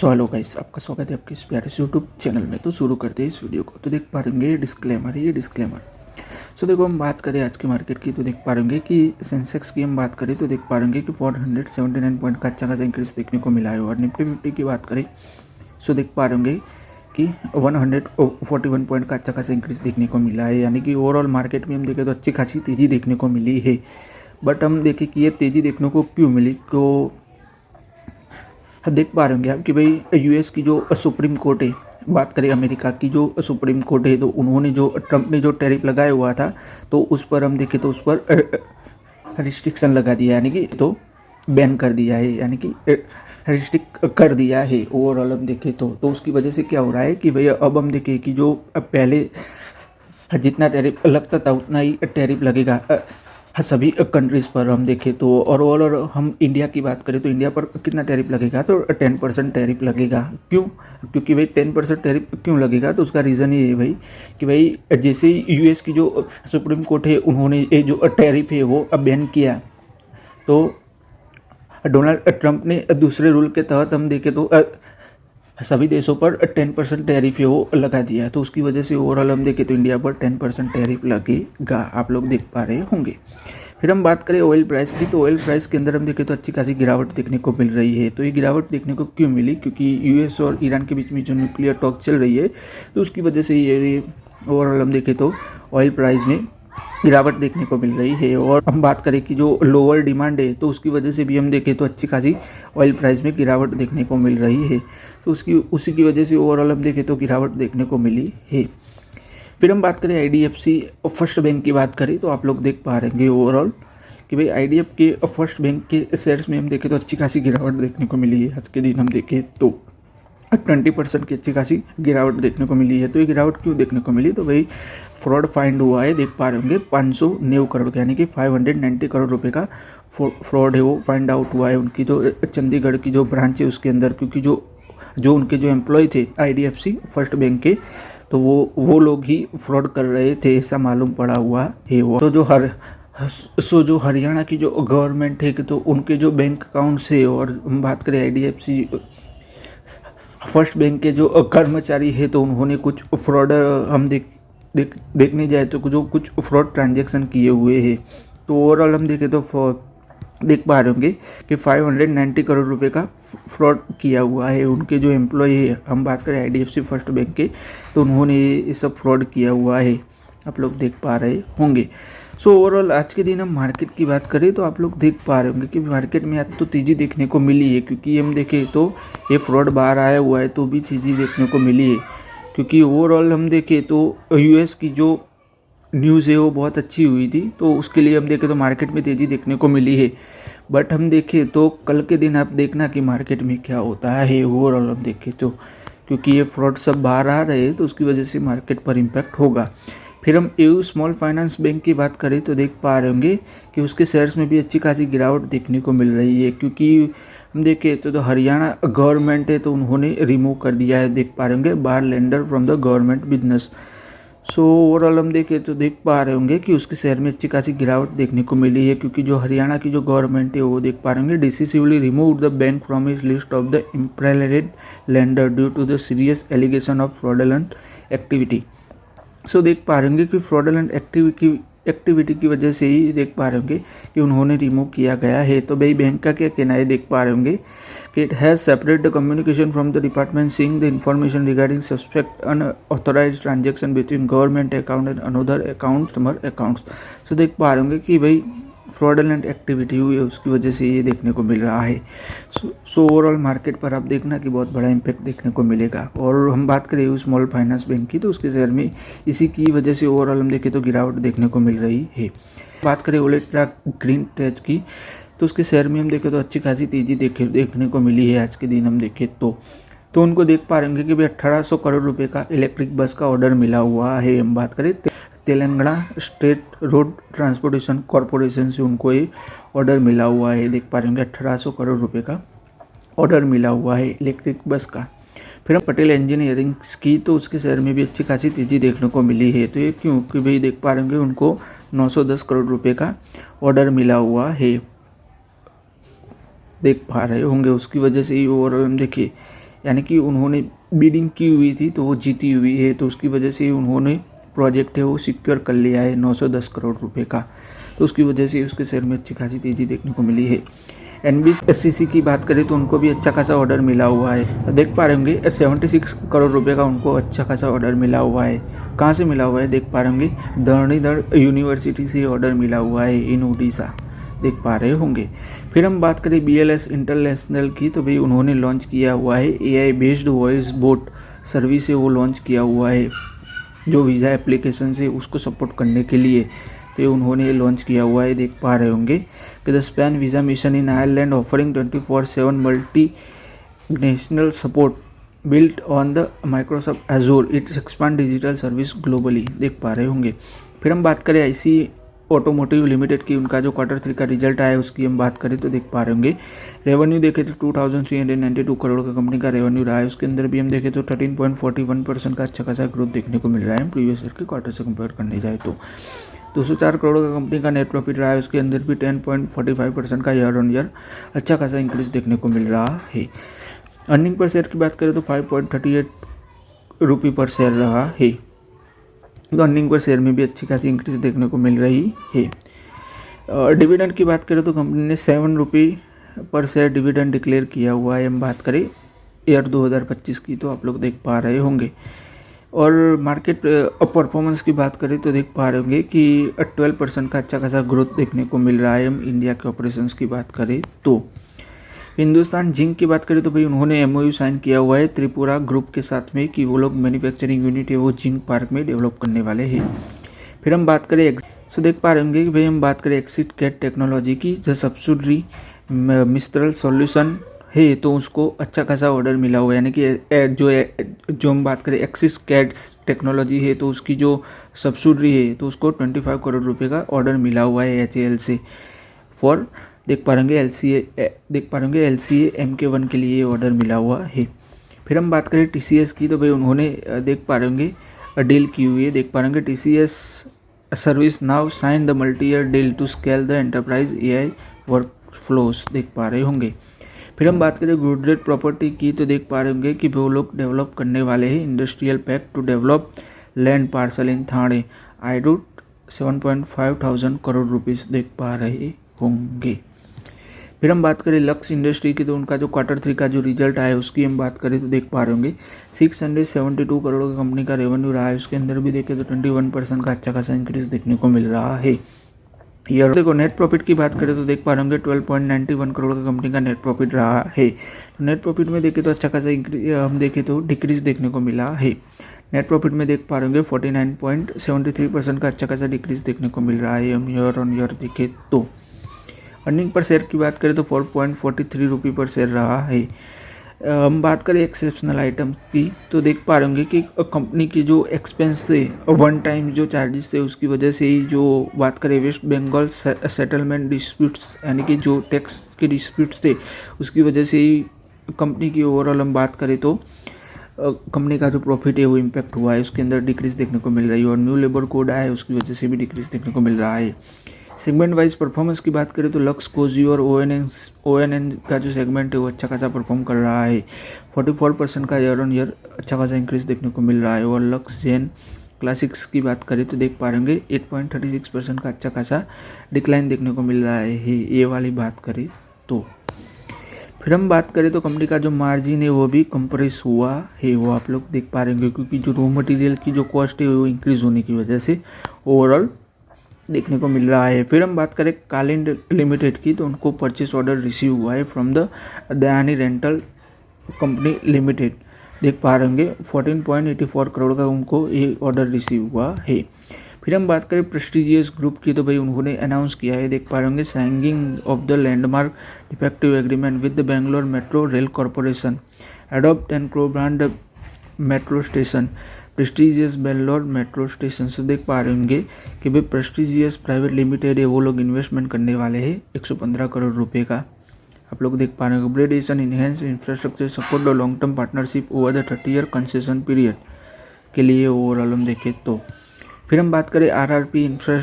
So hello guys, आपका स्वागत है आपके इस प्यारे से यूट्यूब चैनल में। तो शुरू करते हैं इस वीडियो को। तो देख पा रहे ये डिस्क्लेमर। सो देखो, हम बात करें आज की मार्केट की तो देख पा रहे कि सेंसेक्स की हम बात करें तो देख पा रहे कि 479 पॉइंट का अच्छा खासा इंक्रीज देखने को मिला है। और निफ्टी फिफ्टी की बात करें सो देख पा रहे कि 141 पॉइंट का अच्छा खासा इंक्रीज देखने को मिला है। यानी कि ओवरऑल मार्केट में हम देखें तो अच्छी खासी तेज़ी देखने को मिली है। बट हम देखें कि ये तेज़ी देखने को क्यों मिली, तो देख पा रहे होंगे आप कि भाई यूएस की जो सुप्रीम कोर्ट है, बात करें अमेरिका की जो सुप्रीम कोर्ट है, तो उन्होंने जो ट्रंप ने जो टैरिफ लगाया हुआ था तो उस पर हम देखें तो उस पर रिस्ट्रिक्शन लगा दिया, यानी कि तो बैन कर दिया है, यानी कि रिस्ट्रिक्ट कर दिया है ओवरऑल हम देखें तो उसकी वजह से क्या हो रहा है कि भैया अब हम देखें कि जो पहले जितना टैरिफ लगता था उतना ही टैरिफ लगेगा सभी कंट्रीज़ पर हम देखें तो। और हम इंडिया की बात करें तो इंडिया पर कितना टैरिफ लगेगा, तो 10% टैरिफ लगेगा। क्यों? क्योंकि भाई 10% टैरिफ क्यों लगेगा, तो उसका रीज़न ये है भाई कि भाई जैसे ही यूएस की जो सुप्रीम कोर्ट है उन्होंने ये जो टैरिफ है वो बैन किया, तो डोनाल्ड ट्रंप ने दूसरे रूल के तहत हम देखें तो सभी देशों पर 10% टैरिफ है वो लगा दिया। तो उसकी वजह से ओवरऑल हम देखें तो इंडिया पर 10% टैरिफ लगेगा, आप लोग देख पा रहे होंगे। फिर हम बात करें ऑयल प्राइस की, तो ऑयल प्राइस के अंदर हम देखें तो अच्छी खासी गिरावट देखने को मिल रही है। तो ये गिरावट देखने को क्यों मिली, क्योंकि यूएस और ईरान के बीच में जो न्यूक्लियर टॉक चल रही है तो उसकी वजह से ये ओवरऑल हम देखें तो ऑयल प्राइस में गिरावट देखने को मिल रही है। और हम बात करें कि जो लोअर डिमांड है तो उसकी वजह से भी हम देखें तो अच्छी खासी ऑयल प्राइस में गिरावट देखने को मिल रही है। तो उसी की वजह से ओवरऑल हम देखें तो गिरावट देखने को मिली है। फिर हम बात करें आईडीएफसी फर्स्ट बैंक की बात करें तो आप लोग देख पा रहे हैं ओवरऑल कि भाई आईडीएफ के फर्स्ट बैंक के शेयर्स में हम देखें तो अच्छी खासी गिरावट देखने को मिली है। आज के दिन हम देखें तो 20% की अच्छी खासी गिरावट देखने को मिली है। तो ये गिरावट क्यों देखने को मिली, तो भाई फ्रॉड फाइंड हुआ है, देख पा रहे होंगे 590 करोड़ का, यानी कि 590 करोड़ रुपए का फ्रॉड है वो फाइंड आउट हुआ है उनकी जो चंडीगढ़ की जो ब्रांच है उसके अंदर। क्योंकि जो उनके जो एम्प्लॉय थे आईडीएफसी फर्स्ट बैंक के, तो वो लोग ही फ्रॉड कर रहे थे, ऐसा मालूम पड़ा हुआ है वो। तो जो हरियाणा की जो गवर्नमेंट है कि तो उनके जो बैंक अकाउंट से, और हम बात करें आईडीएफसी फर्स्ट बैंक के जो कर्मचारी है तो उन्होंने कुछ फ्रॉड हम देखने जाए तो जो कुछ फ्रॉड ट्रांजैक्शन किए हुए हैं। तो ओवरऑल हम देखें तो देख पा रहे होंगे कि 590 करोड़ रुपए का फ्रॉड किया हुआ है उनके जो एम्प्लॉय है। हम बात करें आईडीएफसी फर्स्ट बैंक के, तो उन्होंने ये सब फ्रॉड किया हुआ है, आप लोग देख पा रहे होंगे। सो ओवरऑल आज के दिन हम मार्केट की बात करें तो आप लोग देख पा रहे होंगे कि मार्केट में आज तो तेज़ी देखने को मिली है। क्योंकि हम देखें तो ये फ्रॉड बाहर आया हुआ है तो भी तेज़ी देखने को मिली है। क्योंकि ओवरऑल हम देखें तो यूएस की जो न्यूज़ है वो बहुत अच्छी हुई थी, तो उसके लिए हम देखें तो मार्केट में तेज़ी देखने को मिली है। बट हम देखें तो कल के दिन आप देखना कि मार्केट में क्या होता है ओवरऑल हम देखें तो, क्योंकि ये फ्रॉड सब बाहर आ रहे हैं तो उसकी वजह से मार्केट पर इम्पैक्ट होगा। फिर हम एयू स्मॉल फाइनेंस बैंक की बात करें तो देख पा रहे होंगे कि उसके शेयर्स में भी अच्छी खासी गिरावट देखने को मिल रही है। क्योंकि हम देखें तो हरियाणा गवर्नमेंट है तो उन्होंने रिमूव कर दिया है, देख पा रहे होंगे, bar lender from the government business. So overall हम देखें तो देख पा रहे होंगे कि उसके शेयर में अच्छी खासी गिरावट देखने को मिली है। क्योंकि जो हरियाणा की जो गवर्नमेंट है वो देख पा रहे होंगे decisively remove the bank from his list of the empanelled lender due to the serious allegation of fraudulent activity. So देख पा रहे होंगे कि फ्रॉडलेंट एक्टिविटी की वजह से ही देख पा रहे होंगे कि उन्होंने रिमूव किया गया है। तो भाई बैंक का क्या कहना है, देख पा रहे होंगे कि it has separate the communication from the department seeing the information regarding suspect unauthorised transaction between government account and another customer accounts. So देख पा रहे होंगे कि भाई फ्रॉडलेंट एक्टिविटी हुई है उसकी वजह से ये देखने को मिल रहा है। सो ओवरऑल मार्केट पर आप देखना कि बहुत बड़ा इम्पैक्ट देखने को मिलेगा। और हम बात करें स्मॉल फाइनेंस बैंक की, तो उसके शेयर में इसी की वजह से ओवरऑल हम देखें तो गिरावट देखने को मिल रही है। बात करें ओलेट्रा ग्रीन टेच की, तो उसके शेयर में हम देखें तो अच्छी खासी तेज़ी देखने को मिली है आज के दिन हम देखें तो उनको देख पा रहे होंगे कि भाई 1800 करोड़ रुपए का इलेक्ट्रिक बस का ऑर्डर मिला हुआ है। हम बात करें Telangana state road transportation corporation से उनको ये ऑर्डर मिला हुआ है, देख पा रहे होंगे 1800 करोड़ रुपए का ऑर्डर मिला हुआ है इलेक्ट्रिक बस का। फिर हम पटेल इंजीनियरिंग की, तो उसके शेयर में भी अच्छी खासी तेज़ी देखने को मिली है। तो ये क्यों कि भाई देख पा रहे होंगे उनको 910 करोड़ रुपए का ऑर्डर मिला हुआ है, देख पा रहे होंगे। उसकी वजह से ही ओवरऑल हम देखिए यानी कि उन्होंने बिडिंग की हुई थी तो वो जीती हुई है, तो उसकी वजह से उन्होंने प्रोजेक्ट है वो सिक्योर कर लिया है 910 करोड़ रुपए का, तो उसकी वजह से उसके शेयर में अच्छी खासी तेज़ी देखने को मिली है। NBCC की बात करें तो उनको भी अच्छा खासा ऑर्डर मिला हुआ है, देख पा रहे होंगे 76 करोड़ रुपए का उनको अच्छा खासा ऑर्डर मिला हुआ है। कहाँ से मिला हुआ है देख पा रहे होंगे, धरणीधर यूनिवर्सिटी से ऑर्डर मिला हुआ है इन उड़ीसा, देख पा रहे होंगे। फिर हम बात करें BLS इंटरनेशनल की, तो भाई उन्होंने लॉन्च किया हुआ है AI based voice boat service है वो लॉन्च किया हुआ है, जो वीज़ा एप्लीकेशन से उसको सपोर्ट करने के लिए, तो ये उन्होंने लॉन्च किया हुआ है, देख पा रहे होंगे कि the Spain visa mission in Ireland offering 24/7 multi national support built on the Microsoft Azure it's expand digital service globally, देख पा रहे होंगे। फिर हम बात करें IC ऑटोमोटिव लिमिटेड की, उनका जो Q3 का रिजल्ट आया उसकी हम बात करें तो देख पा रहे होंगे रेवेन्यू देखे तो 2392 करोड़ का कंपनी का रेवेन्यू रहा है। उसके अंदर भी हम देखें तो 13.41% का अच्छा खासा ग्रोथ देखने को मिल रहा है प्रीवियस ईयर के क्वार्टर से कंपेयर करने जाए तो। 204 करोड़ का कंपनी का नेट प्रॉफिट रहा है, उसके अंदर भी 10.45% का ईयर ऑन ईयर अच्छा खासा इंक्रीज देखने को मिल रहा है। अर्निंग पर शेयर की बात करें तो 5.38 रुपये पर शेयर रहा है, तो अर्निंग पर शेयर में भी अच्छी खासी इंक्रीज देखने को मिल रही है। डिविडेंड की बात करें तो कंपनी ने 7 रुपये पर शेयर डिविडेंड डिक्लेयर किया हुआ है। हम बात करें ईयर 2025 की तो आप लोग देख पा रहे होंगे। और मार्केट परफॉर्मेंस की बात करें तो देख पा रहे होंगे कि 12% का अच्छा खासा ग्रोथ देखने को मिल रहा है। हम इंडिया के ऑपरेशंस की बात करें तो हिंदुस्तान जिंक की बात करें तो भाई उन्होंने MOU साइन किया हुआ है त्रिपुरा ग्रुप के साथ में कि वो लोग मैन्युफैक्चरिंग यूनिट है वो जिंक पार्क में डेवलप करने वाले हैं। फिर हम बात करें देख पा रहे होंगे कि भाई हम बात करें एक्सिट कैट टेक्नोलॉजी की, जो सब्सिडरी मिस्ट्रल सॉल्यूशन है तो उसको अच्छा खासा ऑर्डर मिला हुआ है, यानी कि जो हम बात करें एक्सिस कैट्स टेक्नोलॉजी है तो उसकी जो सब्सिडरी है तो उसको 25 करोड़ रुपए का ऑर्डर मिला हुआ है HAL से फॉर, देख पा रहे होंगे LCA MK1 के लिए ऑर्डर मिला हुआ है। फिर हम बात करें TCS की, तो भाई उन्होंने देख पा रहे होंगे डील की हुई है, देख पा रहे होंगे TCS ServiceNow sign the multi year deal to scale the enterprise AI workflows, देख पा रहे होंगे। फिर हम बात करें गुडरेट प्रॉपर्टी की, तो देख पा रहे होंगे कि वो लोग डेवलप करने वाले हैं industrial park to develop land parcel in Thane आईडूट 7,500 करोड़ रुपीस, देख पा रहे होंगे। फिर हम बात करें लक्स इंडस्ट्री की, तो उनका जो Q3 का जो रिजल्ट आया उसकी हम बात करें तो देख पा रहे होंगे 672 करोड़ का कंपनी का रेवेन्यू रहा है। उसके अंदर भी देखें तो 21% का अच्छा खासा इंक्रीज देखने को मिल रहा है। ईयर देखो नेट प्रॉफिट की बात करें तो देख पा रहे होंगे 12.91 करोड़ का कंपनी का नेट प्रॉफिट रहा है। तो नेट प्रॉफिट में देखें तो अच्छा खासा इंक्रीज, हम देखें तो डिक्रीज देखने को मिला है। नेट प्रॉफिट में देख पा रहे होंगे 49.73% का अच्छा खासा डिक्रीज देखने को मिल रहा है हम ईयर ऑन ईयर देखें तो। अर्निंग पर शेयर की बात करें तो 4.43 रुपये पर शेयर रहा है। हम बात करें एक्सेप्शनल आइटम की, तो देख पा रहे होंगे कि कंपनी की जो एक्सपेंस थे वन टाइम जो चार्जेस थे उसकी वजह से ही, जो बात करें वेस्ट बंगाल सेटलमेंट डिस्प्यूट्स यानी कि जो टैक्स के डिस्प्यूट्स थे उसकी वजह से ही कंपनी की ओवरऑल हम बात करें तो कंपनी का जो प्रॉफिट है वो इम्पैक्ट हुआ है, उसके अंदर डिक्रीज देखने को मिल रही है। और न्यू लेबर कोड आया है उसकी वजह से भी डिक्रीज देखने को मिल रहा है। सेगमेंट वाइज परफॉर्मेंस की बात करें तो लक्स कोजी और ONN का जो सेगमेंट है वो अच्छा खासा परफॉर्म कर रहा है। 44% का ईयर ऑन ईयर अच्छा खासा इंक्रीज देखने को मिल रहा है। और लक्स जेन क्लासिक्स की बात करें तो देख पा रहे होंगे 8.36% का अच्छा खासा डिक्लाइन देखने को मिल रहा है, ये वाली बात करें तो। फिर हम बात करें तो कंपनी का जो मार्जिन है वो भी कंप्रेस हुआ है, वो आप लोग देख पा रहे होंगे क्योंकि जो रॉ मटेरियल की जो कॉस्ट है वो इंक्रीज होने की वजह से ओवरऑल देखने को मिल रहा है। फिर हम बात करें कालिंड लिमिटेड की, तो उनको परचेस ऑर्डर रिसीव हुआ है from the Dayani rental company limited, देख पा रहे होंगे 14.84 करोड़ का उनको ये ऑर्डर रिसीव हुआ है। फिर हम बात करें प्रेस्टिजियस ग्रुप की, तो भाई उन्होंने अनाउंस किया है, देख पा रहे होंगे signing of the landmark defective agreement with the Bangalore metro rail corporation adopt and co brand metro station prestigious Bangalore metro station. से देख पा रहे होंगे कि भाई प्रेस्टिजियस प्राइवेट लिमिटेड है वो लोग इन्वेस्टमेंट करने वाले हैं 115 करोड़ रुपए का, आप लोग देख पा रहे हैं। Upgradation enhance infrastructure support the long term partnership over the 30-year concession period के लिए ओवरऑल हम देखें तो। फिर हम बात करें RRP इंफ्रा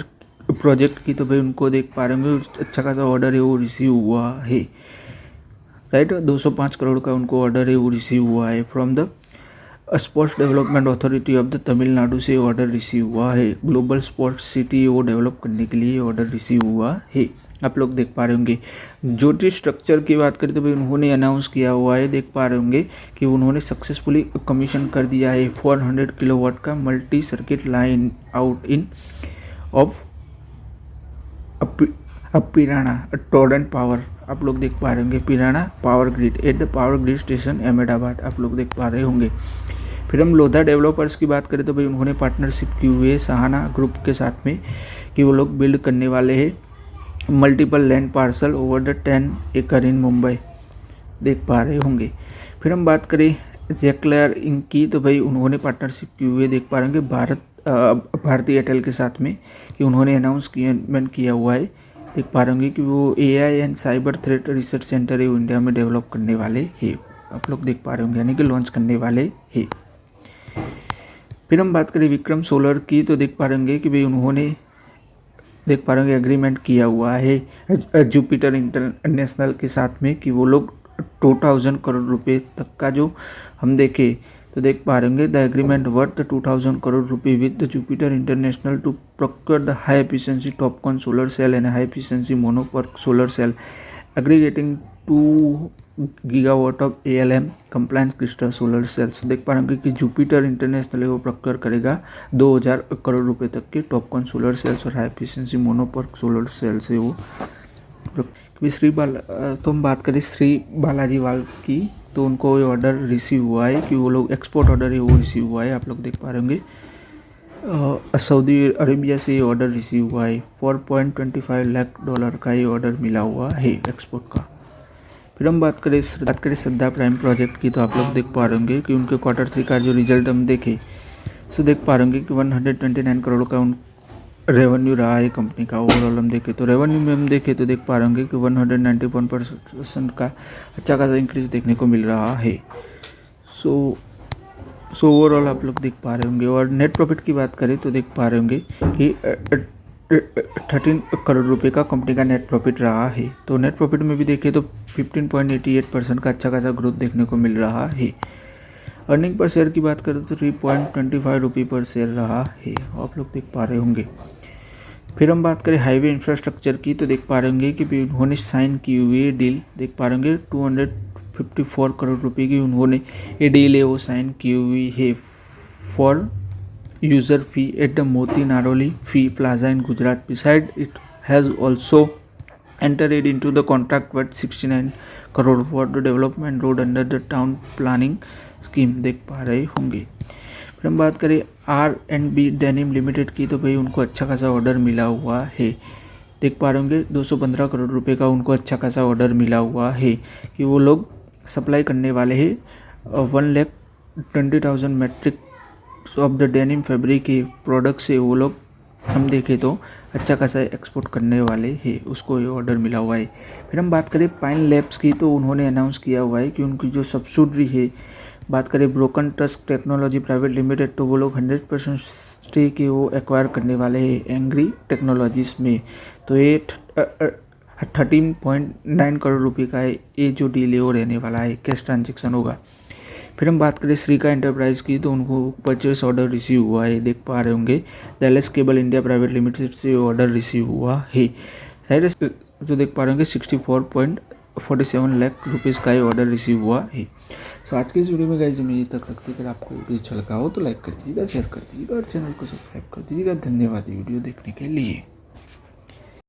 प्रोजेक्ट की, तो भाई उनको देख पा रहे होंगे अच्छा खासा ऑर्डर है वो रिसीव हुआ है। राइट। 205 करोड़ का उनको ऑर्डर है वो रिसीव हुआ है। From the sports development authority of the Tamil Nadu से ऑर्डर रिसीव हुआ है। ग्लोबल स्पोर्ट्स सिटी वो डेवलप करने के लिए ऑर्डर रिसीव हुआ है। आप लोग देख पा रहे होंगे। ज्योति स्ट्रक्चर की बात करें तो भाई उन्होंने अनाउंस किया हुआ है, देख पा रहे होंगे कि उन्होंने सक्सेसफुली कमीशन कर दिया है 400 किलोवाट का multi circuit line out in of पिराना Torrent power. आप लोग देख पा रहे होंगे पिराना power grid at the power grid station Ahmedabad. आप लोग देख पा रहे होंगे। फिर हम लोधा डेवलपर्स की बात करें तो भाई उन्होंने पार्टनरशिप की हुई है सहाना ग्रुप के साथ में कि वो लोग बिल्ड करने वाले हैं multiple land parcel over the 10 एकड़ इन मुंबई। देख पा रहे होंगे। फिर हम बात करें जेक्लेयर इंक की तो भाई उन्होंने पार्टनरशिप की हुई है, देख पा रहे होंगे भारतीय एयरटेल के साथ में कि उन्होंने अनाउंसमेंट किया हुआ है। देख पा रहे होंगे कि वो AI and cyber threat research centre है वो इंडिया में डेवलप करने वाले हैं। आप लोग देख पा रहे होंगे यानी कि लॉन्च करने वाले हैं। फिर हम बात करें विक्रम सोलर की तो देख पा रहे होंगे कि भाई उन्होंने देख पा रहे होंगे एग्रीमेंट किया हुआ है जुपिटर इंटरनेशनल के साथ में कि वो लोग 2000 करोड़ रुपए तक का जो हम देखें तो देख पा रहे होंगे द एग्रीमेंट वर्थ 2000 करोड़ रुपए with the Jupiter International to procure the high efficiency Topcon solar cell and high efficiency mono perc solar cell aggregating 2 gigawatt of ALM compliance crystal solar cells. देख पा रहे होंगे कि जुपिटर इंटरनेशनल वो procure करेगा 2000 करोड़ रुपए तक के टॉपकॉन सोलर सेल्स और high efficiency mono perc solar cells है वो। तो हम बात करें श्री बालाजी वाल की तो उनको ये ऑर्डर रिसीव हुआ है कि वो लोग एक्सपोर्ट ऑर्डर है वो रिसीव हुआ है। आप लोग देख पा रहे होंगे सऊदी अरेबिया से ये ऑर्डर रिसीव हुआ है। $4.25 लाख का ये ऑर्डर मिला हुआ है एक्सपोर्ट का। फिर हम बात करें श्रद्धा प्राइम प्रोजेक्ट की तो आप लोग देख पा रहे होंगे कि उनके Q3 का जो रिजल्ट हम देखें तो देख पा रहे होंगे कि 129 करोड़ का उन रेवेन्यू रहा है कंपनी का। ओवरऑल हम देखें तो रेवेन्यू में हम देखें तो देख पा रहे होंगे कि 191% का अच्छा खासा इंक्रीज देखने को मिल रहा है। सो ओवरऑल आप लोग देख पा रहे होंगे। और नेट प्रॉफिट की बात करें तो देख पा रहे होंगे कि 13 करोड़ रुपए का कंपनी का नेट प्रॉफिट रहा है। तो नेट प्रॉफिट में भी देखें तो 15.88% का अच्छा खासा ग्रोथ देखने को मिल रहा है। अर्निंग पर शेयर की बात करें तो 3.25 रुपये पर शेयर रहा है। आप लोग देख पा रहे होंगे। फिर हम बात करें हाईवे इंफ्रास्ट्रक्चर की तो देख पा रहे होंगे कि उन्होंने साइन की हुई है डील। देख पा रहे होंगे 254 करोड़ रुपए की उन्होंने ये डील है वो साइन की हुई है for user fee at the Moti Naroli fee plaza in Gujarat. Beside it has also entered into the contract worth 69 crore for the development road under the town planning scheme. देख पा रहे होंगे। फिर हम बात करें R&B डेनिम लिमिटेड की तो भाई उनको अच्छा खासा ऑर्डर मिला हुआ है। देख पा रहे होंगे 215 करोड़ रुपए का उनको अच्छा खासा ऑर्डर मिला हुआ है कि वो लोग सप्लाई करने वाले हैं 1,20,000 metric of the denim fabric के प्रोडक्ट से वो लोग हम देखें तो अच्छा खासा एक्सपोर्ट करने वाले हैं, उसको ये ऑर्डर मिला हुआ है। फिर हम बात करें पाइन लैब्स की तो उन्होंने अनाउंस किया हुआ है कि उनकी जो सब्सिडरी है बात करें broken trust technology private limited तो वो लोग 100% स्टेक के वो एक्वायर करने वाले हैं एंग्री टेक्नोलॉजीज में। तो ये 13.9 करोड़ रुपए का है ये जो डील है वो रहने वाला है, कैश ट्रांजेक्शन होगा। फिर हम बात करें श्रीका एंटरप्राइज की तो उनको परचेस ऑर्डर रिसीव हुआ है। देख पा रहे होंगे दैलेस केबल इंडिया प्राइवेट लिमिटेड से ऑर्डर रिसीव हुआ है। जो देख पा रहे होंगे 64.47 लाख रुपीज़ का ये ऑर्डर रिसीव हुआ है। तो आज के इस वीडियो में गाइस मैं ये तक रखते अगर आपको वीडियो अच्छा लगा हो तो लाइक कर दीजिएगा, शेयर कर दीजिएगा और चैनल को सब्सक्राइब कर दीजिएगा। धन्यवाद वीडियो देखने के लिए।